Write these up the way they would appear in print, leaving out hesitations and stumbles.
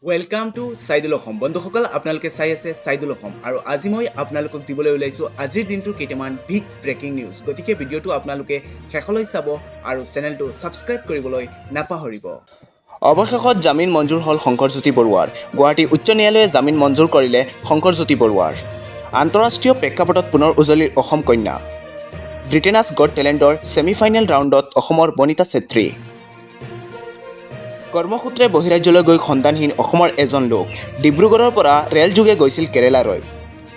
Welcome to Saidul আখম। বন্ধুসকল, আপোনালোকে চাই আছে সাইদুল আখম আৰু আজি মই আপোনালোকক দিবলৈ ওলাইছোঁ আজিৰ দিনটোৰ কেইটামান বিগ ব্ৰেকিং নিউজ। গতিকে ভিডিঅ'টো আপোনালোকে শেষলৈ চাব আৰু চেনেলটো ছাবস্ক্ৰাইব কৰিবলৈ নাপাহৰিব। অৱশেষত জামিন মঞ্জুৰ হ'ল শংকৰজ্যোতি বৰুৱাৰ। গুৱাহাটী উচ্চ ন্যায়ালয়ে জামিন মঞ্জুৰ কৰিলে শংকৰজ্যোতি বৰুৱাৰ। আন্তঃৰাষ্ট্ৰীয় প্ৰেক্ষাপটত পুনৰ উজলিৰ অসম কন্যা। ব্ৰিটেনাছ গট টেলেণ্টৰ ছেমিফাইনেল ৰাউণ্ডত অসমৰ বনিতা চেত্ৰী। কৰ্মসূত্ৰে বহিৰাজ্যলৈ গৈ সন্তানহীন অসমৰ এজন লোক। ডিব্ৰুগড়ৰ পৰা ৰেলযোগে গৈছিল কেৰেলালৈ।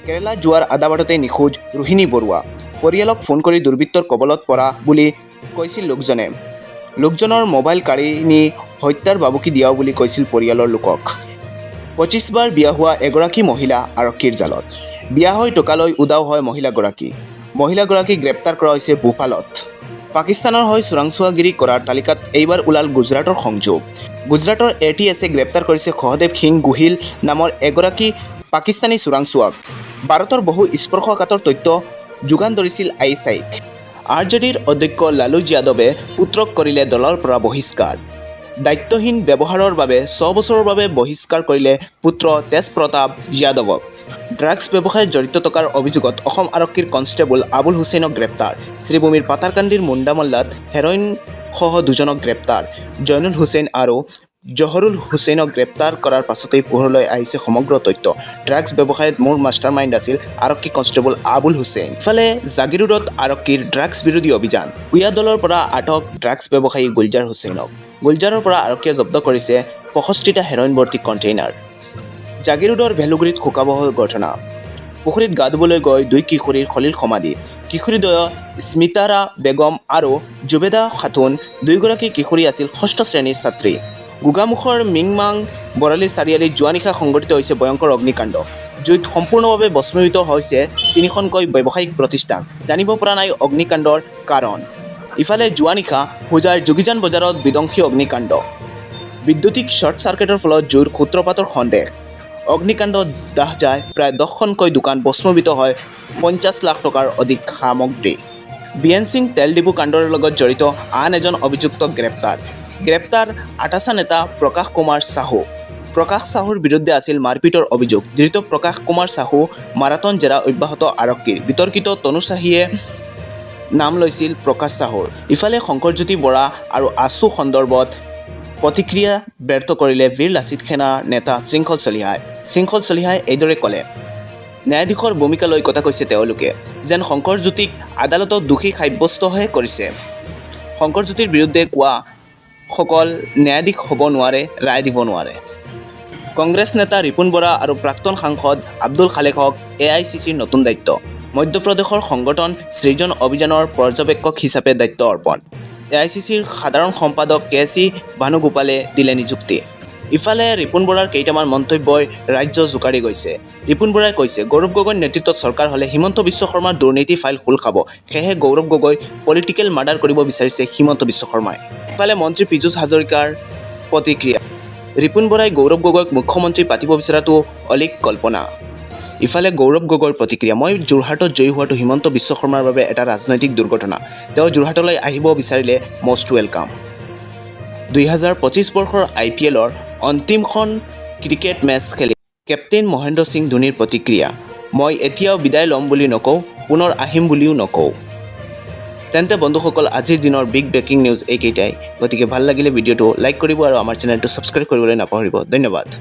কেৰেলা যোৱাৰ আধা বাটতে নিখোজ ৰোহিণী বৰুৱা। পৰিয়ালক ফোন কৰি দুৰ্বৃত্তৰ কবলত পৰা বুলি কৈছিল লোকজনে। লোকজনৰ মোবাইল কাঢ়ি নি হত্যাৰ বাবুকি দিয়াও বুলি কৈছিল পৰিয়ালৰ লোকক। 25 বাৰ বিয়া হোৱা এগৰাকী মহিলা আৰক্ষীৰ জালত। বিয়া হৈ টকালৈ উদাও হয় মহিলাগৰাকী। মহিলাগৰাকীক গ্ৰেপ্তাৰ কৰা হৈছে ভূপালত। পাকিস্তানৰ হৈ চোৰাংচোৱাগিৰি কৰাৰ তালিকাত এইবাৰ ওলাল গুজৰাটৰ সংযোগ। গুজৰাটৰ ATSে গ্ৰেপ্তাৰ কৰিছে সহদেৱ সিং গোহিল নামৰ এগৰাকী পাকিস্তানী চোৰাংচোৱাক। ভাৰতৰ বহু স্পৰ্শকাতৰ তথ্য যোগান ধৰিছিল ISIক। RJDৰ অধ্যক্ষ লালু যাদৱে পুত্ৰক কৰিলে দলৰ পৰা বহিষ্কাৰ। দায়িত্বহীন ব্যৱহাৰৰ বাবে 6 বছৰৰ বাবে বহিষ্কাৰ কৰিলে পুত্ৰ তেজ প্ৰতাপ যাদৱক। ড্ৰাগছ ব্যৱসায়ত জড়িত থকাৰ অভিযোগত অসম আৰক্ষীৰ কনষ্টেবল আবুল হুছেইনক গ্ৰেপ্তাৰ। শ্ৰীভূমিৰ পাথাৰকান্দিৰ মুণ্ডামল্লাত হেৰইনসহ দুজনক গ্ৰেপ্তাৰ। জয়নুল হুছেইন আৰু জহৰুল হুছেইনক গ্ৰেপ্তাৰ কৰাৰ পাছতেই পোহৰলৈ আহিছে সমগ্ৰ তথ্য। ড্ৰাগছ ব্যৱসায়ত মূল মাষ্টাৰমাইণ্ড আছিল আৰক্ষী কনষ্টেবল আবুল হুছেইন। ইফালে জাগিৰোডত আৰক্ষীৰ ড্ৰাগছ বিৰোধী অভিযান। উয়া দলৰ পৰা আটক ড্ৰাগছ ব্যৱসায়ী গুলজাৰ হুছেইনক। গুলজাৰৰ পৰা আৰক্ষীয়ে জব্দ কৰিছে 65টা হেৰইনভৰ্তি কণ্টেইনাৰ। জাগিৰোডৰ ভেলুগুৰিত শোকাবহ ঘটনা। পুখুৰীত গা ধুবলৈ গৈ 2 কিশোৰীৰ খলিল সমাধি। কিশোৰীদ্বয় স্মিতাৰা বেগম আৰু জুবেদা খাতুন। 2গৰাকী কিশোৰী আছিল 6ষ্ঠ শ্ৰেণীৰ ছাত্ৰী। গোগামুখৰ মিংমাং বৰালি চাৰিআলিত যোৱা নিশা সংঘটিত হৈছে ভয়ংকৰ অগ্নিকাণ্ড। জুইত সম্পূৰ্ণভাৱে ভস্মীভূত হৈছে 3খনকৈ ব্যৱসায়িক প্ৰতিষ্ঠান। জানিব পৰা নাই অগ্নিকাণ্ডৰ কাৰণ। ইফালে যোৱা নিশা হোজাৰ যোগীজান বজাৰত বিধ্বংসী অগ্নিকাণ্ড। বিদ্যুতিক শ্বৰ্ট চাৰ্কিটৰ ফলত জুইৰ সূত্ৰপাতৰ সন্দেহ। অগ্নিকাণ্ডত দাহ যায় প্ৰায় 10খনকৈ দোকান। ভস্মীভূত হয় 50 লাখ টকাৰ অধিক সামগ্ৰী। বিএনচিং তেল ডিপু কাণ্ডৰ লগত জড়িত আন এজন অভিযুক্ত গ্ৰেপ্তাৰ। গ্ৰেপ্তাৰ আটাচা নেতা প্ৰকাশ কুমাৰ চাহু। প্ৰকাশ চাহুৰ বিৰুদ্ধে আছিল মাৰপিটৰ অভিযোগ। ধৃত প্ৰকাশ কুমাৰ চাহু মাৰাথন জেৰা অব্যাহত আৰক্ষীৰ। বিতৰ্কিত তনু চাহিয়ে নাম লৈছিল প্ৰকাশ চাহুৰ। ইফালে শংকৰজ্যোতি বৰা আৰু আছু সন্দৰ্ভত প্ৰতিক্ৰিয়া ব্যৰ্থ কৰিলে বীৰ লাচিত সেনাৰ নেতা শৃংখল চলিহাই। শৃংখল চলিহাই এইদৰে ক'লে, ন্যায়াধীশৰ ভূমিকা লৈ কথা কৈছে তেওঁলোকে, যেন শংকৰজ্যোতিক আদালতত দোষী সাব্যস্তহে কৰিছে। শংকৰজ্যোতিৰ বিৰুদ্ধে কোৱা সকল ন্যায়াধীশ হ'ব নোৱাৰে, ৰায় দিব নোৱাৰে। কংগ্ৰেছ নেতা ৰিপুণ বৰা আৰু প্ৰাক্তন সাংসদ আব্দুল খালেকক AICCৰ নতুন দায়িত্ব। মধ্যপ্ৰদেশৰ সংগঠন সৃজন অভিযানৰ পৰ্যবেক্ষক হিচাপে দায়িত্ব অৰ্পণ। AICCৰ সাধাৰণ সম্পাদক KC ভানুগোপালে দিলে নিযুক্তি। ইফালে ৰিপুণ বৰাৰ কেইটামান মন্তব্যই ৰাজ্য জোকাৰি গৈছে। ৰিপুণ বৰাই কৈছে, গৌৰৱ গগৈৰ নেতৃত্বত চৰকাৰ হ'লে হিমন্ত বিশ্ব শৰ্মাৰ দুৰ্নীতি ফাইল খোল খাব। সেয়েহে গৌৰৱ গগৈ পলিটিকেল মাৰ্ডাৰ কৰিব বিচাৰিছে হিমন্ত বিশ্ব শৰ্মাই। ইফালে মন্ত্ৰী পীযুষ হাজৰিকাৰ প্ৰতিক্ৰিয়া। ৰিপুণ বৰাই গৌৰৱ গগৈক মুখ্যমন্ত্ৰী পাতিব বিচৰাটো অলীক কল্পনা। ইফালে গৌৰৱ গগৈৰ প্ৰতিক্ৰিয়া, মই যোৰহাটত জয়ী হোৱাটো হিমন্ত বিশ্ব শৰ্মাৰ বাবে এটা ৰাজনৈতিক দুৰ্ঘটনা। তেওঁ যোৰহাটলৈ আহিব বিচাৰিলে মষ্ট ৱেলকাম। 2025 বৰ্ষৰ IPLৰ অন্তিমখন ক্ৰিকেট মেচ খেলি কেপ্টেইন মহেন্দ্ৰ সিং ধোনীৰ প্ৰতিক্ৰিয়া, মই এতিয়াও বিদায় ল'ম বুলি নকওঁ, পুনৰ আহিম বুলিও নকওঁ। তেন্তে বন্ধুসকল, আজিৰ দিনৰ বিগ ব্ৰেকিং নিউজ এইকেইটাই। গতিকে ভাল লাগিলে ভিডিঅ'টো লাইক কৰিব আৰু আমাৰ চেনেলটো ছাবস্ক্ৰাইব কৰিবলৈ নাপাহৰিব। ধন্যবাদ।